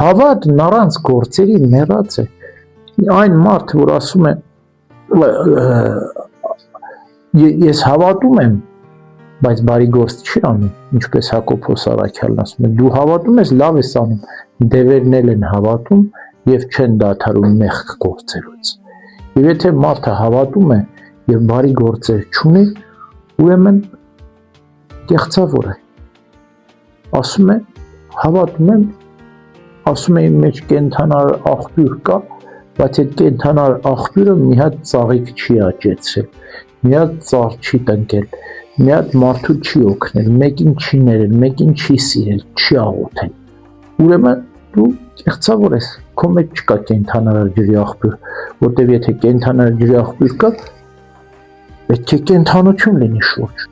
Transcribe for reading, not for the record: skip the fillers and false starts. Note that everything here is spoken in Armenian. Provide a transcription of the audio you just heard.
Հավատն առանց գործերի մեռած է։ Այն մարդը, որ ասում է ես հավատում եմ, բայց բարի գործ չի անում, ինչպես Հակոբոս Առաքյալն ասում է, դու հավատում ես, լավ ես անում, դևերն էլ են հավատում եւ չեն դադարում մեղք գործելուց։ Եվ եթե մարդը հավատում է եւ բարի գործեր չունի, ուրեմն կեղծավոր է։ Ասում է, հավատում եմ, ասում է իմ մեջ կենդանար աղբյուր կա, բայց այդ կենդանար աղբյուրը մի հատ ծաղիկ չի աճեցրել, մի հատ ծառ չի տնկել, մի հատ մարդու չի օգնել, մեկին չի ներել, մեկին չի սիրել, չի աղոթել։ Ուրեմն դու կեղծավոր ես, քո մեջ չկա կենդանար ջրի աղբյուր, որտեվ եթե կենդանար ջրի աղբյուր կա, պետք է կենդանություն լինի շուրջ։